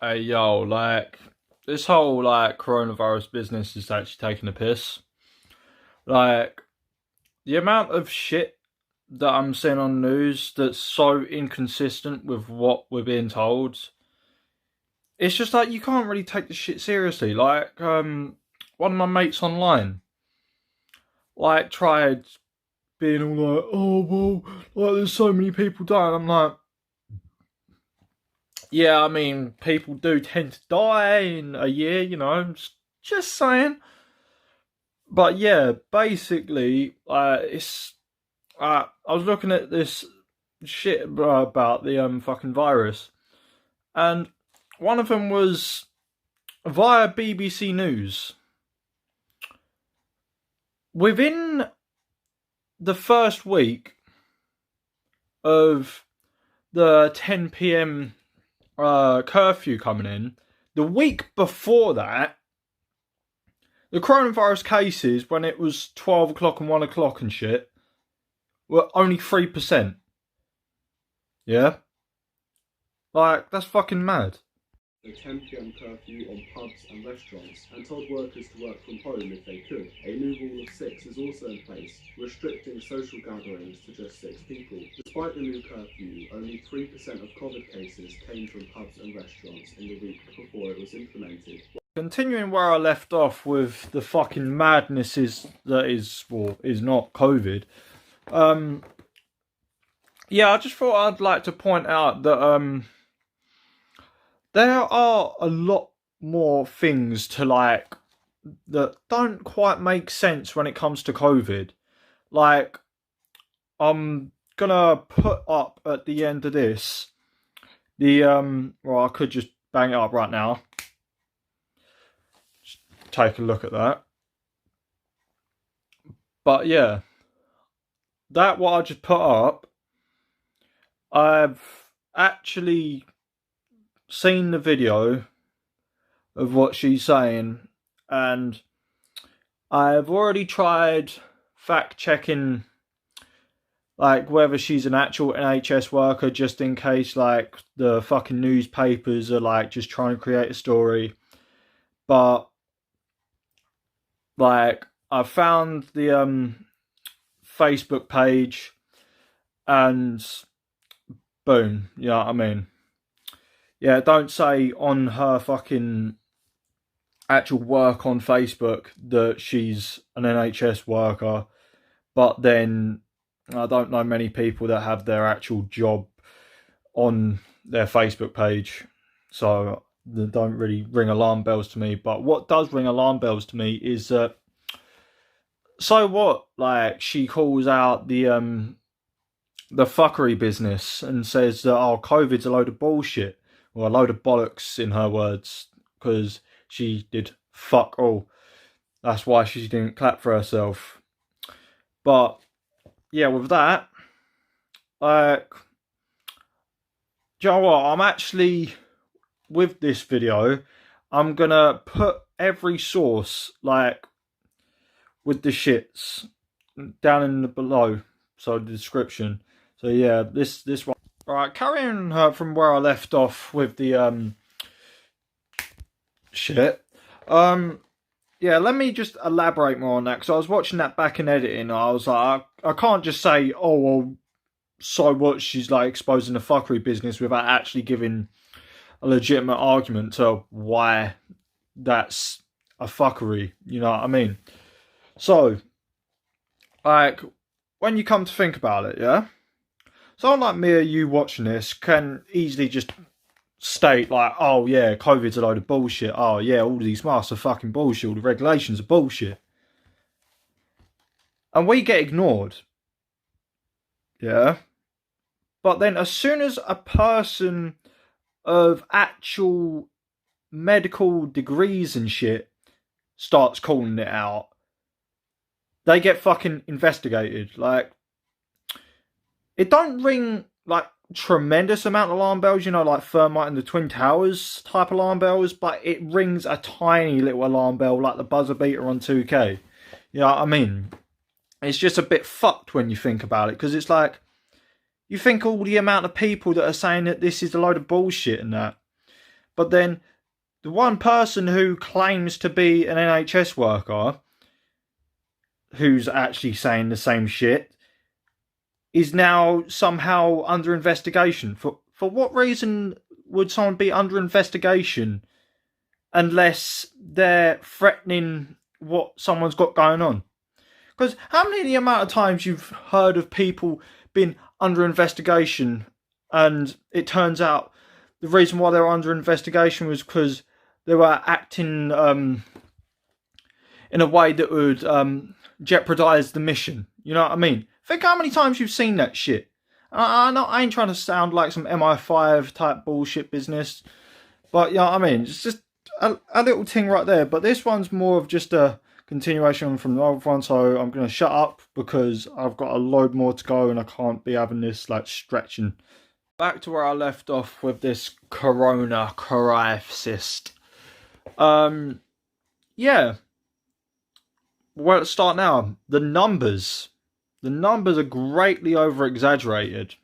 Hey yo, like this whole coronavirus business is actually taking a piss. Like the amount of shit that I'm seeing on news that's so inconsistent with what we're being told. It's just like you can't really take the shit seriously. One of my mates online tried being all like, oh well, there's so many people dying. I'm like, yeah, I mean people do tend to die in a year, just saying. But yeah, basically, I was looking at this shit about the fucking virus, and one of them was via BBC News. Within the first week of the 10 p.m. Curfew coming in, the week before that, the coronavirus cases when it was 12 o'clock and 1 o'clock and shit were only 3%. Yeah? Like, that's fucking mad. A 10 p.m. curfew on pubs and restaurants and told workers to work from home if they could. A new rule of six is also in place, restricting social gatherings to just 6 people. Despite the new curfew, only 3% of COVID cases came from pubs and restaurants in the week before it was implemented. Continuing where I left off with the fucking madness is not COVID. Yeah, I just thought I'd like to point out that there are a lot more things to that don't quite make sense when it comes to COVID. Like, I'm gonna put up at the end of this well, I could just bang it up right now. Just take a look at that. But yeah, that what I just put up, I've actually seen the video of what she's saying, and I've already tried fact checking whether she's an actual NHS worker, just in case the fucking newspapers are just trying to create a story. But I found the Facebook page, and boom, you know what I mean? Yeah, don't say on her fucking actual work on Facebook that she's an NHS worker, but then I don't know many people that have their actual job on their Facebook page, so they don't really ring alarm bells to me. But what does ring alarm bells to me is that, so what? She calls out the fuckery business and says that, oh, COVID's a load of bullshit, or a load of bollocks in her words, because she did fuck all. That's why she didn't clap for herself. But yeah, with that, do you know what? I'm actually, with this video, I'm gonna put every source with the shits down in the below, so the description. So yeah, this one. All right, carrying from where I left off with the shit. Yeah, let me just elaborate more on that, because I was watching that back in editing, and I was like, I can't just say, oh well, so what? She's exposing the fuckery business without actually giving a legitimate argument to why that's a fuckery. You know what I mean? So, when you come to think about it, yeah, someone like me or you watching this can easily just state oh yeah, COVID's a load of bullshit. Oh yeah, all these masks are fucking bullshit. All the regulations are bullshit, and we get ignored. Yeah, but then as soon as a person of actual medical degrees and shit starts calling it out, they get fucking investigated. It don't ring tremendous amount of alarm bells, like Thermite and the Twin Towers type alarm bells, but it rings a tiny little alarm bell like the buzzer beater on 2K. You know what I mean? It's just a bit fucked when you think about it, because it's you think all the amount of people that are saying that this is a load of bullshit and that, But then the one person who claims to be an NHS worker, who's actually saying the same shit, is now somehow under investigation. For what reason would someone be under investigation unless they're threatening what someone's got going on? Because how many amount of times you've heard of people being under investigation and it turns out the reason why they were under investigation was because they were acting in a way that would jeopardise the mission. You know what I mean? Think how many times you've seen that shit. I ain't trying to sound like some MI5 type bullshit business, but you know what I mean? It's just a little thing right there. But this one's more of just a continuation from the other one, so I'm going to shut up because I've got a load more to go and I can't be having this like stretching. Back to where I left off with this corona crisis. Yeah. Where to start now? The numbers. The numbers are greatly over exaggerated.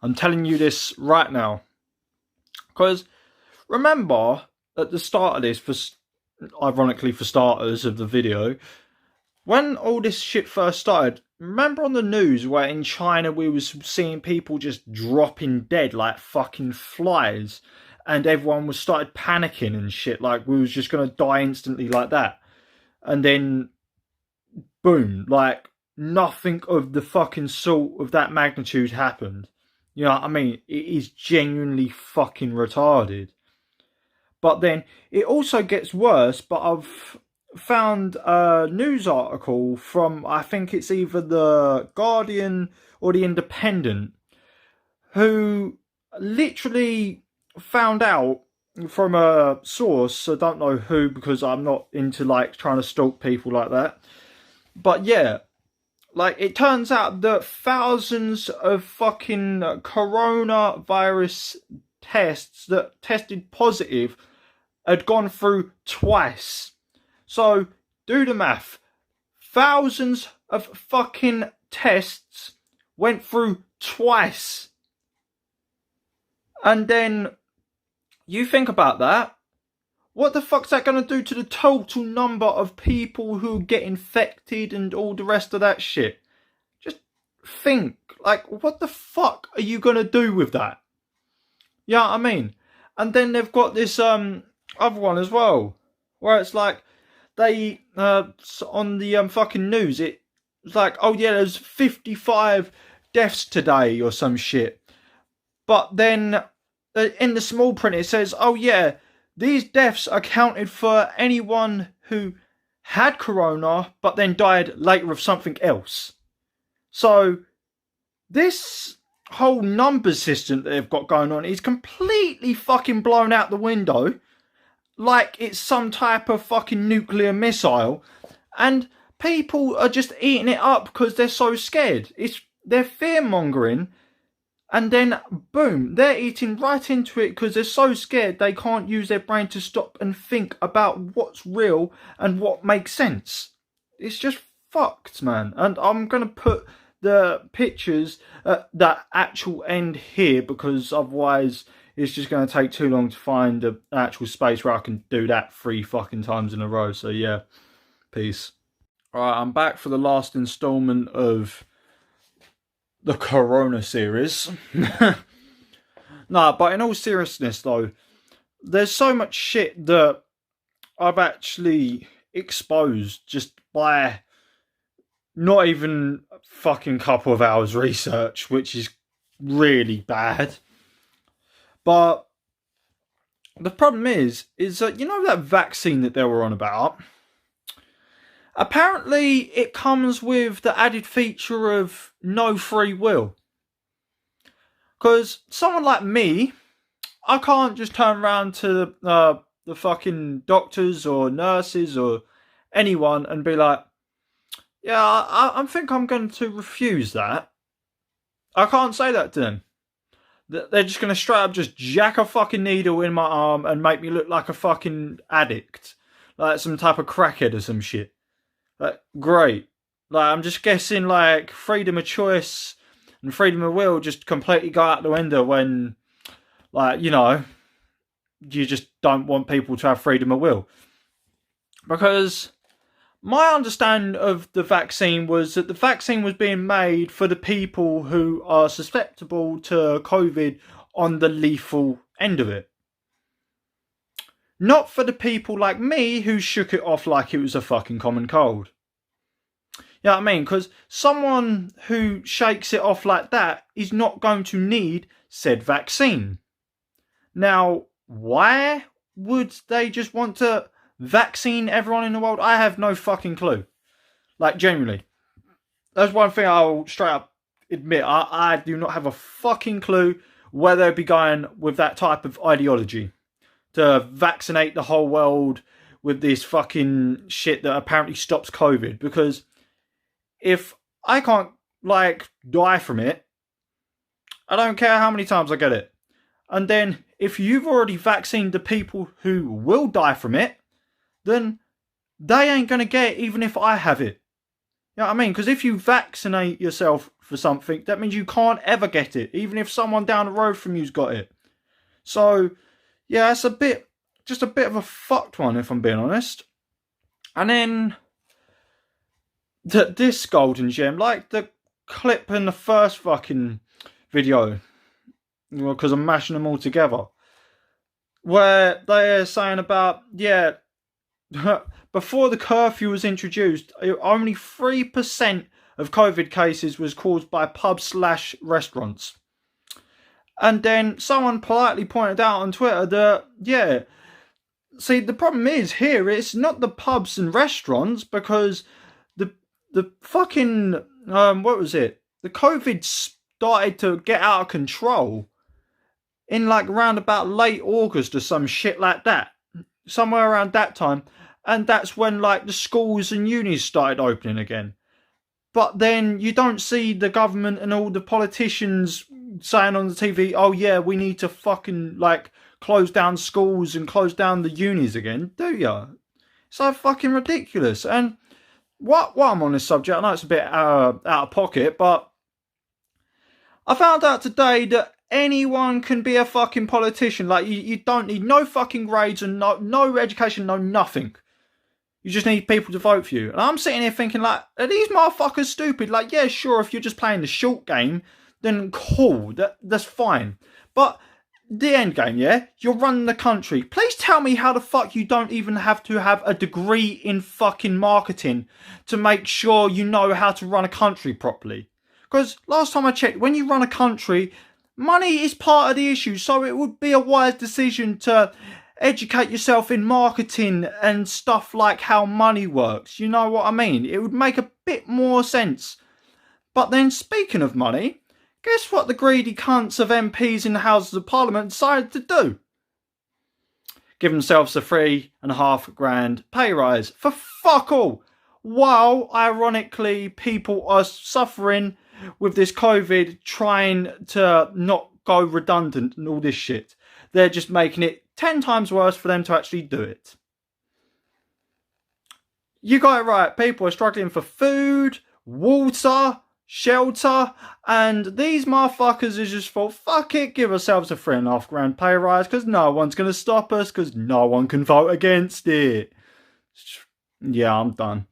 I'm telling you this right now. Because remember, at the start of this, ironically for starters of the video, when all this shit first started, remember on the news where in China we was seeing people just dropping dead like fucking flies, and everyone was started panicking and shit, like we was just gonna die instantly like that. And then boom, like nothing of the fucking sort of that magnitude happened. You know what I mean? It is genuinely fucking retarded. But then it also gets worse, but I've found a news article from, I think it's either the Guardian or the Independent, who literally found out from a source, I don't know who because I'm not into like trying to stalk people like that. But yeah, like it turns out that thousands of fucking coronavirus tests that tested positive had gone through twice. So, do the math. Thousands of fucking tests went through twice. And then, you think about that. What the fuck's that going to do to the total number of people who get infected and all the rest of that shit? Just think. Like, what the fuck are you going to do with that? You know what I mean? And then they've got this other one as well, where it's like, they, on the fucking news, it's like, oh yeah, there's 55 deaths today or some shit. But then in the small print it says, oh yeah, these deaths are counted for anyone who had corona but then died later of something else. So this whole number system that they've got going on is completely fucking blown out the window. Like it's some type of fucking nuclear missile. And people are just eating it up because they're so scared. They're fear-mongering. And then, boom, they're eating right into it because they're so scared they can't use their brain to stop and think about what's real and what makes sense. It's just fucked, man. And I'm going to put the pictures at the actual end here because otherwise it's just going to take too long to find an actual space where I can do that 3 fucking times in a row. So yeah, peace. Alright, I'm back for the last installment of the Corona series. Nah, but in all seriousness though, there's so much shit that I've actually exposed just by not even a fucking couple of hours research, which is really bad. But the problem is that, you know that vaccine that they were on about? Apparently it comes with the added feature of no free will. Because someone like me, I can't just turn around to the fucking doctors or nurses or anyone and be like, yeah, I think I'm going to refuse that. I can't say that to them. They're just going to straight up just jack a fucking needle in my arm and make me look like a fucking addict. Like some type of crackhead or some shit. Like, great. Like, I'm just guessing, like, freedom of choice and freedom of will just completely go out the window when, like, you know, you just don't want people to have freedom of will. Because my understanding of the vaccine was that the vaccine was being made for the people who are susceptible to COVID on the lethal end of it. Not for the people like me who shook it off like it was a fucking common cold. You know what I mean? Because someone who shakes it off like that is not going to need said vaccine. Now, why would they just want to vaccine everyone in the world? I have no fucking clue. Like, genuinely. That's one thing I'll straight up admit. I do not have a fucking clue where they'd be going with that type of ideology. To vaccinate the whole world with this fucking shit that apparently stops COVID. Because if I can't, like, die from it, I don't care how many times I get it. And then, if you've already vaccinated the people who will die from it, then they ain't going to get it even if I have it. You know what I mean? Because if you vaccinate yourself for something, that means you can't ever get it, even if someone down the road from you's got it. So, yeah, it's just a bit of a fucked one, if I'm being honest. And then, this golden gem, like the clip in the first fucking video, well, because I'm mashing them all together, where they're saying about, yeah, before the curfew was introduced, only 3% of COVID cases was caused by pubs/restaurants. And then someone politely pointed out on Twitter that, yeah, see, the problem is here, it's not the pubs and restaurants, because the fucking, what was it? The COVID started to get out of control in like around about late August or some shit like that. Somewhere around that time. And that's when like the schools and unis started opening again. But then you don't see the government and all the politicians saying on the TV, oh yeah, we need to fucking like close down schools and close down the unis again, do ya? It's so fucking ridiculous. And what I'm on this subject, I know it's a bit out of pocket, but I found out today that anyone can be a fucking politician. Like, you don't need no fucking grades and no education, no nothing. You just need people to vote for you. And I'm sitting here thinking, like, are these motherfuckers stupid? Like, yeah, sure, if you're just playing the short game, then cool, that's fine. But the end game, yeah? You're running the country. Please tell me how the fuck you don't even have to have a degree in fucking marketing to make sure you know how to run a country properly. Because last time I checked, when you run a country, money is part of the issue. So it would be a wise decision to educate yourself in marketing and stuff like how money works. You know what I mean? It would make a bit more sense. But then, speaking of money, guess what the greedy cunts of MPs in the Houses of Parliament decided to do? Give themselves a $3,500 pay rise for fuck all. While, ironically, people are suffering with this COVID, trying to not go redundant and all this shit. They're just making it 10 times worse for them to actually do it. You got it right. People are struggling for food, water, shelter, and these motherfuckers is just thought, fuck it, give ourselves a $3,500 pay rise, because no one's going to stop us, because no one can vote against it. Yeah, I'm done.